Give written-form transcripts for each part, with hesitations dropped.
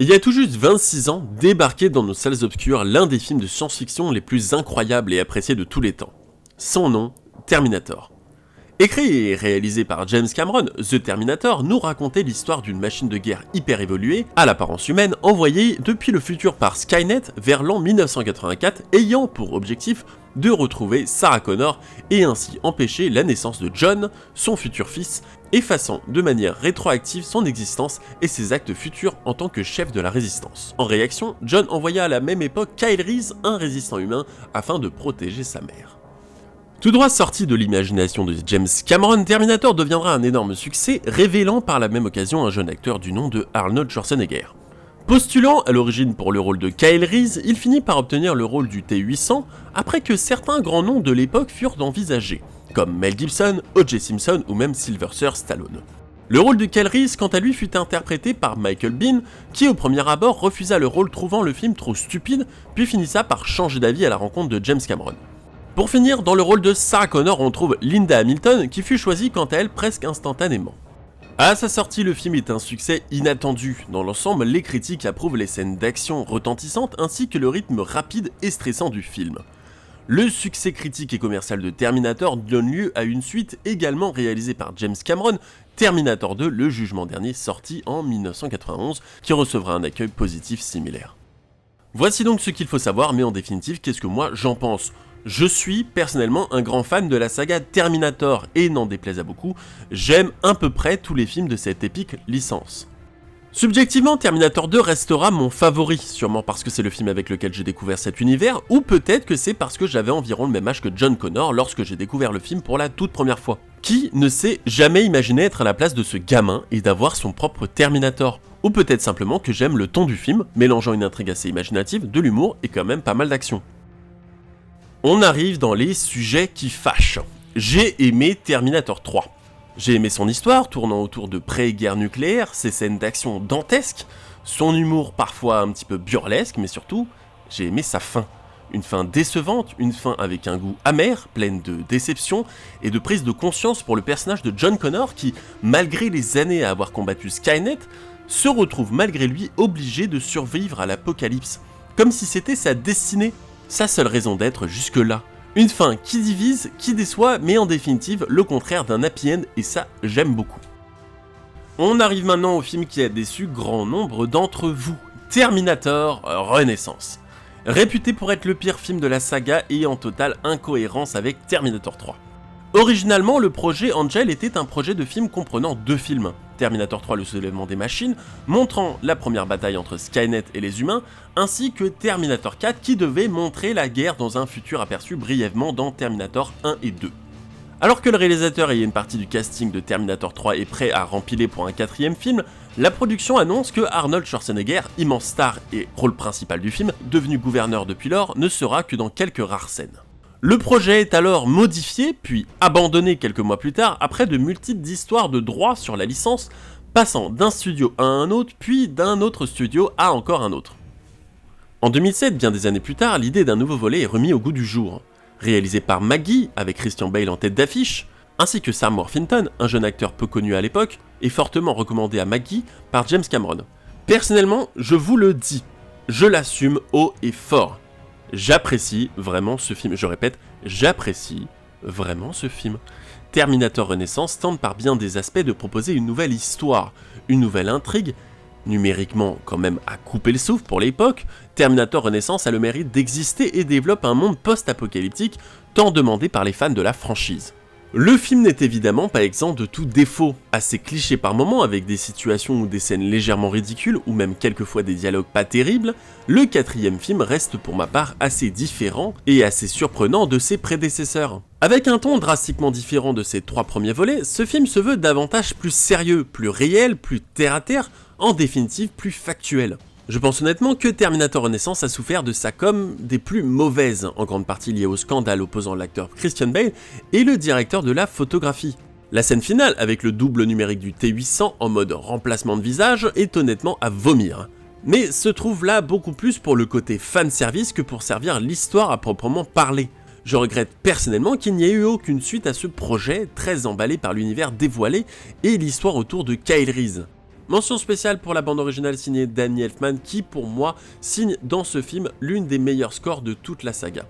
Il y a tout juste 26 ans, débarquait dans nos salles obscures l'un des films de science-fiction les plus incroyables et appréciés de tous les temps. Son nom, Terminator. Écrit et réalisé par James Cameron, The Terminator nous racontait l'histoire d'une machine de guerre hyper évoluée, à l'apparence humaine, envoyée depuis le futur par Skynet vers l'an 1984, ayant pour objectif de retrouver Sarah Connor et ainsi empêcher la naissance de John, son futur fils, effaçant de manière rétroactive son existence et ses actes futurs en tant que chef de la résistance. En réaction, John envoya à la même époque Kyle Reese, un résistant humain, afin de protéger sa mère. Tout droit sorti de l'imagination de James Cameron, Terminator deviendra un énorme succès, révélant par la même occasion un jeune acteur du nom de Arnold Schwarzenegger. Postulant à l'origine pour le rôle de Kyle Reese, il finit par obtenir le rôle du T-800 après que certains grands noms de l'époque furent envisagés, comme Mel Gibson, O.J. Simpson ou même Sylvester Stallone. Le rôle de Kyle Reese, quant à lui, fut interprété par Michael Biehn, qui au premier abord refusa le rôle trouvant le film trop stupide, puis finissa par changer d'avis à la rencontre de James Cameron. Pour finir, dans le rôle de Sarah Connor, on trouve Linda Hamilton, qui fut choisie quant à elle presque instantanément. À sa sortie, le film est un succès inattendu. Dans l'ensemble, les critiques approuvent les scènes d'action retentissantes ainsi que le rythme rapide et stressant du film. Le succès critique et commercial de Terminator donne lieu à une suite également réalisée par James Cameron, Terminator 2, le jugement dernier, sorti en 1991, qui recevra un accueil positif similaire. Voici donc ce qu'il faut savoir, mais en définitive, qu'est-ce que moi j'en pense ? Je suis personnellement un grand fan de la saga Terminator et n'en déplaise à beaucoup, j'aime à peu près tous les films de cette épique licence. Subjectivement, Terminator 2 restera mon favori, sûrement parce que c'est le film avec lequel j'ai découvert cet univers, ou peut-être que c'est parce que j'avais environ le même âge que John Connor lorsque j'ai découvert le film pour la toute première fois. Qui ne s'est jamais imaginé être à la place de ce gamin et d'avoir son propre Terminator ? Ou peut-être simplement que j'aime le ton du film, mélangeant une intrigue assez imaginative, de l'humour et quand même pas mal d'action. On arrive dans les sujets qui fâchent. J'ai aimé Terminator 3. J'ai aimé son histoire, tournant autour de pré-guerre nucléaire, ses scènes d'action dantesques, son humour parfois un petit peu burlesque, mais surtout, j'ai aimé sa fin. Une fin décevante, une fin avec un goût amer, pleine de déception et de prise de conscience pour le personnage de John Connor qui, malgré les années à avoir combattu Skynet, se retrouve malgré lui obligé de survivre à l'apocalypse, comme si c'était sa destinée. Sa seule raison d'être jusque-là. Une fin qui divise, qui déçoit, mais en définitive, le contraire d'un happy end, et ça, j'aime beaucoup. On arrive maintenant au film qui a déçu grand nombre d'entre vous, Terminator Renaissance. Réputé pour être le pire film de la saga et en totale incohérence avec Terminator 3. Originalement, le projet Angel était un projet de film comprenant deux films. Terminator 3, le soulèvement des machines, montrant la première bataille entre Skynet et les humains, ainsi que Terminator 4 qui devait montrer la guerre dans un futur aperçu brièvement dans Terminator 1 et 2. Alors que le réalisateur et une partie du casting de Terminator 3 est prêt à rempiler pour un quatrième film, la production annonce que Arnold Schwarzenegger, immense star et rôle principal du film, devenu gouverneur depuis lors, ne sera que dans quelques rares scènes. Le projet est alors modifié, puis abandonné quelques mois plus tard, après de multiples histoires de droits sur la licence, passant d'un studio à un autre, puis d'un autre studio à encore un autre. En 2007, bien des années plus tard, l'idée d'un nouveau volet est remis au goût du jour. Réalisé par Maggie, avec Christian Bale en tête d'affiche, ainsi que Sam Worthington, un jeune acteur peu connu à l'époque, et fortement recommandé à Maggie par James Cameron. Personnellement, je vous le dis, je l'assume haut et fort. J'apprécie vraiment ce film, je répète, j'apprécie vraiment ce film. Terminator Renaissance tente par bien des aspects de proposer une nouvelle histoire, une nouvelle intrigue, numériquement quand même à couper le souffle pour l'époque. Terminator Renaissance a le mérite d'exister et développe un monde post-apocalyptique tant demandé par les fans de la franchise. Le film n'est évidemment pas exempt de tout défaut, assez cliché par moments avec des situations ou des scènes légèrement ridicules ou même quelquefois des dialogues pas terribles, le quatrième film reste pour ma part assez différent et assez surprenant de ses prédécesseurs. Avec un ton drastiquement différent de ses trois premiers volets, ce film se veut davantage plus sérieux, plus réel, plus terre-à-terre, en définitive plus factuel. Je pense honnêtement que Terminator Renaissance a souffert de sa com des plus mauvaises, en grande partie liée au scandale opposant l'acteur Christian Bale et le directeur de la photographie. La scène finale, avec le double numérique du T-800 en mode remplacement de visage, est honnêtement à vomir. Mais se trouve là beaucoup plus pour le côté fanservice que pour servir l'histoire à proprement parler. Je regrette personnellement qu'il n'y ait eu aucune suite à ce projet, très emballé par l'univers dévoilé et l'histoire autour de Kyle Reese. Mention spéciale pour la bande originale signée Danny Elfman qui, pour moi, signe dans ce film l'une des meilleurs scores de toute la saga.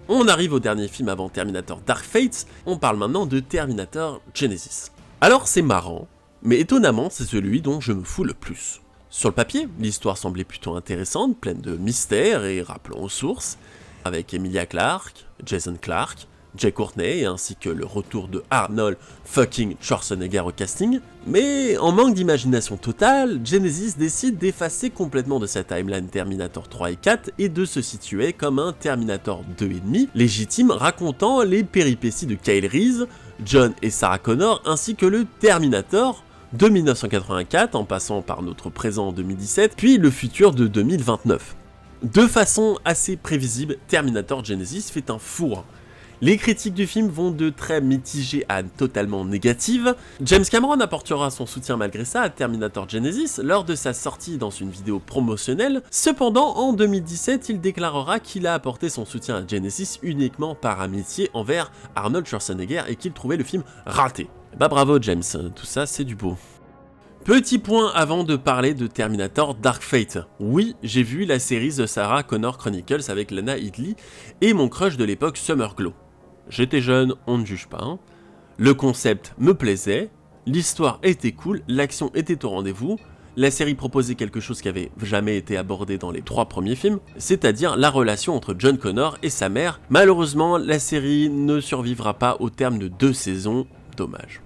On arrive au dernier film avant Terminator Dark Fate, on parle maintenant de Terminator Genisys. Alors c'est marrant, mais étonnamment c'est celui dont je me fous le plus. Sur le papier, l'histoire semblait plutôt intéressante, pleine de mystères et rappelant aux sources, avec Emilia Clarke, Jason Clarke, Jay Courtney ainsi que le retour de Arnold fucking Schwarzenegger au casting, mais en manque d'imagination totale, Genisys décide d'effacer complètement de sa timeline Terminator 3 et 4 et de se situer comme un Terminator 2,5 légitime racontant les péripéties de Kyle Reese, John et Sarah Connor ainsi que le Terminator de 1984 en passant par notre présent en 2017 puis le futur de 2029. De façon assez prévisible, Terminator Genisys fait un four. Les critiques du film vont de très mitigées à totalement négatives. James Cameron apportera son soutien malgré ça à Terminator Genisys lors de sa sortie dans une vidéo promotionnelle. Cependant, en 2017, il déclarera qu'il a apporté son soutien à Genisys uniquement par amitié envers Arnold Schwarzenegger et qu'il trouvait le film raté. Bah bravo James, tout ça c'est du beau. Petit point avant de parler de Terminator Dark Fate. Oui, j'ai vu la série The Sarah Connor Chronicles avec Lana Headey et mon crush de l'époque Summer Glau. J'étais jeune, on ne juge pas. Hein. Le concept me plaisait, l'histoire était cool, l'action était au rendez-vous, la série proposait quelque chose qui avait jamais été abordé dans les 3 premiers films, c'est-à-dire la relation entre John Connor et sa mère. Malheureusement, la série ne survivra pas au terme de 2 saisons, dommage.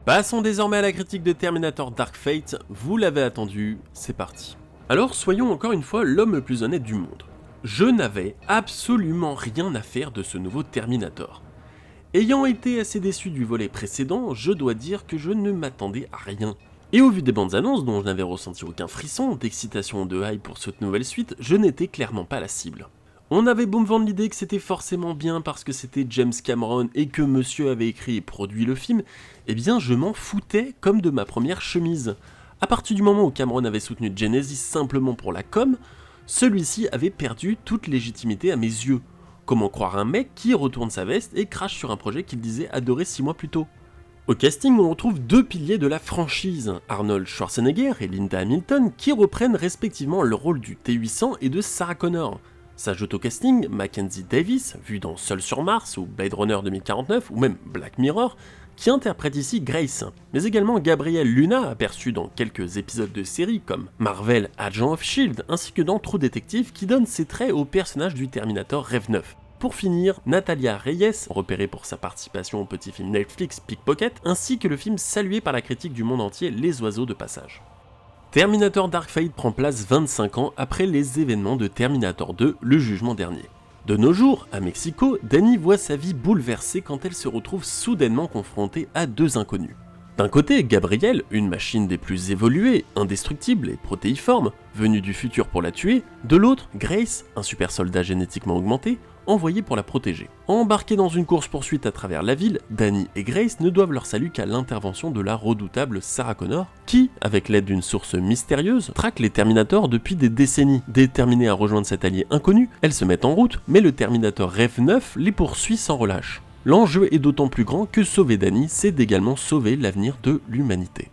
Passons désormais à la critique de Terminator Dark Fate, vous l'avez attendu, c'est parti. Alors soyons encore une fois l'homme le plus honnête du monde. Je n'avais absolument rien à faire de ce nouveau Terminator. Ayant été assez déçu du volet précédent, je dois dire que je ne m'attendais à rien. Et au vu des bandes annonces dont je n'avais ressenti aucun frisson, d'excitation ou de hype pour cette nouvelle suite, je n'étais clairement pas la cible. On avait beau me vendre l'idée que c'était forcément bien parce que c'était James Cameron et que monsieur avait écrit et produit le film, eh bien je m'en foutais comme de ma première chemise. À partir du moment où Cameron avait soutenu Genisys simplement pour la com', celui-ci avait perdu toute légitimité à mes yeux. Comment croire un mec qui retourne sa veste et crache sur un projet qu'il disait adorer 6 mois plus tôt? Au casting, on retrouve 2 piliers de la franchise, Arnold Schwarzenegger et Linda Hamilton, qui reprennent respectivement le rôle du T-800 et de Sarah Connor. S'ajoute au casting Mackenzie Davis, vue dans Seul sur Mars ou Blade Runner 2049 ou même Black Mirror, qui interprète ici Grace, mais également Gabrielle Luna, aperçue dans quelques épisodes de séries comme Marvel Agent of S.H.I.E.L.D. ainsi que dans True Detective qui donne ses traits au personnage du Terminator Rêve 9. Pour finir, Natalia Reyes, repérée pour sa participation au petit film Netflix Pickpocket, ainsi que le film salué par la critique du monde entier Les Oiseaux de Passage. Terminator Dark Fate prend place 25 ans après les événements de Terminator 2, le jugement dernier. De nos jours, à Mexico, Dani voit sa vie bouleversée quand elle se retrouve soudainement confrontée à 2 inconnus. D'un côté, Gabriel, une machine des plus évoluées, indestructible et protéiforme, venue du futur pour la tuer, de l'autre, Grace, un super soldat génétiquement augmenté, envoyé pour la protéger. Embarqués dans une course-poursuite à travers la ville, Dani et Grace ne doivent leur salut qu'à l'intervention de la redoutable Sarah Connor, qui, avec l'aide d'une source mystérieuse, traque les Terminators depuis des décennies. Déterminée à rejoindre cet allié inconnu, elles se mettent en route, mais le Terminator Rêve 9 les poursuit sans relâche. L'enjeu est d'autant plus grand que sauver Dani, c'est également sauver l'avenir de l'humanité.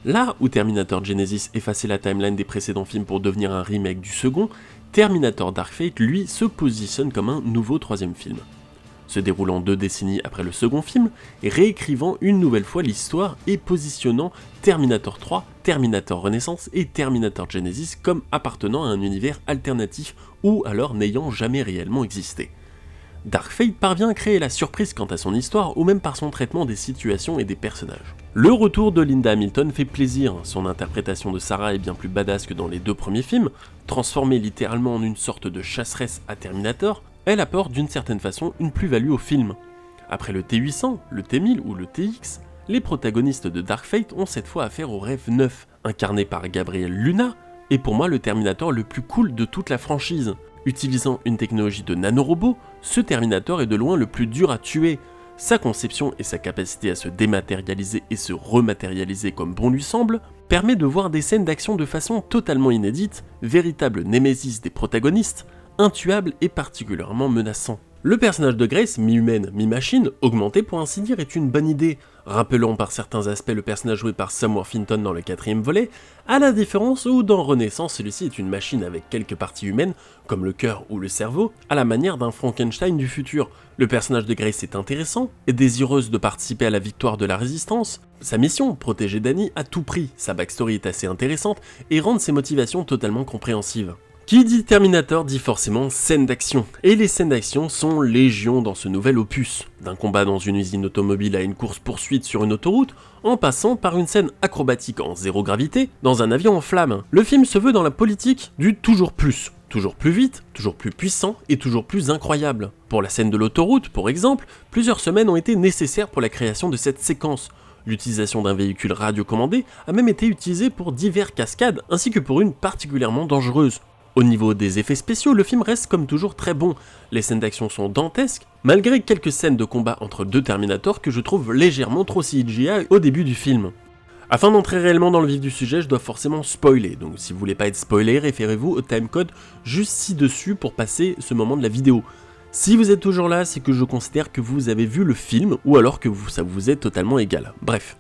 Là où Terminator Genisys effaçait la timeline des précédents films pour devenir un remake du second, Terminator Dark Fate, lui, se positionne comme un nouveau 3e film. Se déroulant 2 décennies après le second film, et réécrivant une nouvelle fois l'histoire et positionnant Terminator 3, Terminator Renaissance et Terminator Genisys comme appartenant à un univers alternatif ou alors n'ayant jamais réellement existé. Dark Fate parvient à créer la surprise quant à son histoire ou même par son traitement des situations et des personnages. Le retour de Linda Hamilton fait plaisir, son interprétation de Sarah est bien plus badass que dans les 2 premiers films, transformée littéralement en une sorte de chasseresse à Terminator, elle apporte d'une certaine façon une plus-value au film. Après le T-800, le T-1000 ou le TX, les protagonistes de Dark Fate ont cette fois affaire au Rêve 9, incarné par Gabrielle Luna, et pour moi le Terminator le plus cool de toute la franchise. Utilisant une technologie de nanorobot, ce Terminator est de loin le plus dur à tuer. Sa conception et sa capacité à se dématérialiser et se rematérialiser comme bon lui semble, permet de voir des scènes d'action de façon totalement inédite, véritable némésis des protagonistes, intuable et particulièrement menaçant. Le personnage de Grace, mi-humaine, mi-machine, augmenté pour ainsi dire, est une bonne idée. rappelant par certains aspects le personnage joué par Sam Worthington dans le 4e volet, à la différence où dans Renaissance celui-ci est une machine avec quelques parties humaines, comme le cœur ou le cerveau, à la manière d'un Frankenstein du futur. Le personnage de Grace est intéressant, est désireuse de participer à la victoire de la résistance, sa mission, protéger Danny à tout prix, sa backstory est assez intéressante et rendre ses motivations totalement compréhensives. Qui dit Terminator dit forcément scène d'action, et les scènes d'action sont légion dans ce nouvel opus, d'un combat dans une usine automobile à une course-poursuite sur une autoroute, en passant par une scène acrobatique en zéro gravité dans un avion en flammes. Le film se veut dans la politique du toujours plus vite, toujours plus puissant et toujours plus incroyable. Pour la scène de l'autoroute, pour exemple, plusieurs semaines ont été nécessaires pour la création de cette séquence. L'utilisation d'un véhicule radiocommandé a même été utilisée pour divers cascades ainsi que pour une particulièrement dangereuse. Au niveau des effets spéciaux, le film reste comme toujours très bon. Les scènes d'action sont dantesques, malgré quelques scènes de combat entre deux Terminators que je trouve légèrement trop CGI au début du film. Afin d'entrer réellement dans le vif du sujet, je dois forcément spoiler, donc si vous voulez pas être spoilé, référez-vous au timecode juste ci-dessus pour passer ce moment de la vidéo. Si vous êtes toujours là, c'est que je considère que vous avez vu le film, ou alors que ça vous est totalement égal. Bref.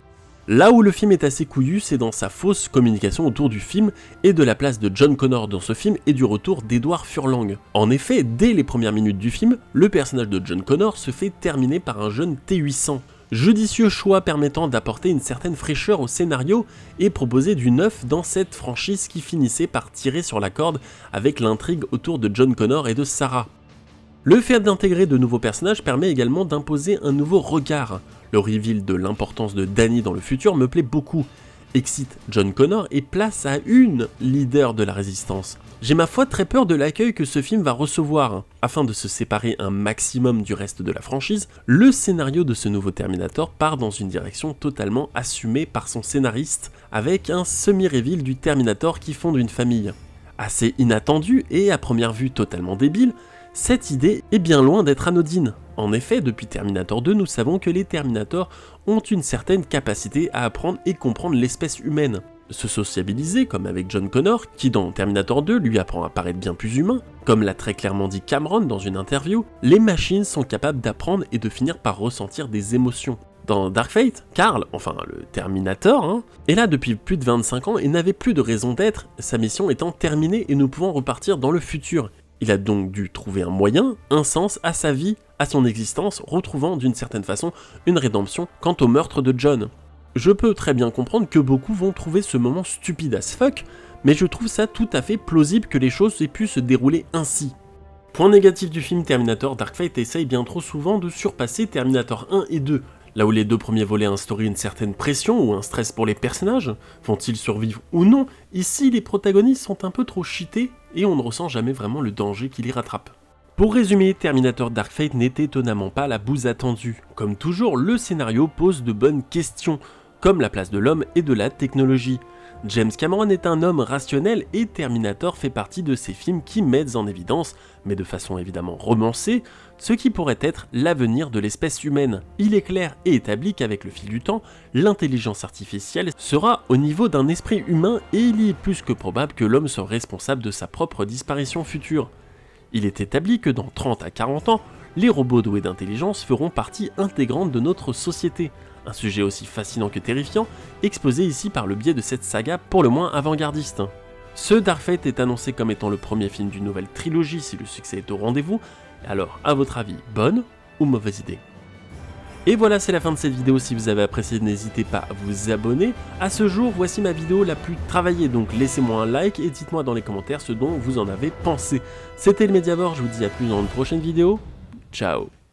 Là où le film est assez couillu, c'est dans sa fausse communication autour du film et de la place de John Connor dans ce film et du retour d'Edward Furlong. En effet, dès les premières minutes du film, le personnage de John Connor se fait terminer par un jeune T-800. Judicieux choix permettant d'apporter une certaine fraîcheur au scénario et proposer du neuf dans cette franchise qui finissait par tirer sur la corde avec l'intrigue autour de John Connor et de Sarah. Le fait d'intégrer de nouveaux personnages permet également d'imposer un nouveau regard. Le reveal de l'importance de Danny dans le futur me plaît beaucoup, excite John Connor et place à une leader de la résistance. J'ai ma foi très peur de l'accueil que ce film va recevoir. Afin de se séparer un maximum du reste de la franchise, le scénario de ce nouveau Terminator part dans une direction totalement assumée par son scénariste, avec un semi-reveal du Terminator qui fonde une famille. Assez inattendu et à première vue totalement débile, cette idée est bien loin d'être anodine. En effet, depuis Terminator 2, nous savons que les Terminators ont une certaine capacité à apprendre et comprendre l'espèce humaine. Se sociabiliser, comme avec John Connor, qui dans Terminator 2 lui apprend à paraître bien plus humain, comme l'a très clairement dit Cameron dans une interview, les machines sont capables d'apprendre et de finir par ressentir des émotions. Dans Dark Fate, Carl, enfin le Terminator, est là depuis plus de 25 ans et n'avait plus de raison d'être, sa mission étant terminée et nous pouvons repartir dans le futur. Il a donc dû trouver un moyen, un sens à sa vie, à son existence, retrouvant d'une certaine façon une rédemption quant au meurtre de John. Je peux très bien comprendre que beaucoup vont trouver ce moment stupide as fuck, mais je trouve ça tout à fait plausible que les choses aient pu se dérouler ainsi. Point négatif du film, Terminator Dark Fate essaye bien trop souvent de surpasser Terminator 1 et 2. Là où les deux premiers volets instauraient une certaine pression ou un stress pour les personnages, vont-ils survivre ou non, ici les protagonistes sont un peu trop cheatés et on ne ressent jamais vraiment le danger qui les rattrape. Pour résumer, Terminator Dark Fate n'est étonnamment pas la bouse attendue. Comme toujours, le scénario pose de bonnes questions, comme la place de l'homme et de la technologie. James Cameron est un homme rationnel et Terminator fait partie de ces films qui mettent en évidence, mais de façon évidemment romancée, ce qui pourrait être l'avenir de l'espèce humaine. Il est clair et établi qu'avec le fil du temps, l'intelligence artificielle sera au niveau d'un esprit humain et il est plus que probable que l'homme soit responsable de sa propre disparition future. Il est établi que dans 30 à 40 ans, les robots doués d'intelligence feront partie intégrante de notre société. Un sujet aussi fascinant que terrifiant, exposé ici par le biais de cette saga pour le moins avant-gardiste. Ce Dark Fate est annoncé comme étant le premier film d'une nouvelle trilogie si le succès est au rendez-vous, alors à votre avis, bonne ou mauvaise idée? Et voilà, c'est la fin de cette vidéo. Si vous avez apprécié, n'hésitez pas à vous abonner. À ce jour, voici ma vidéo la plus travaillée, donc laissez-moi un like et dites-moi dans les commentaires ce dont vous en avez pensé. C'était le Mediavore, je vous dis à plus dans une prochaine vidéo. Ciao.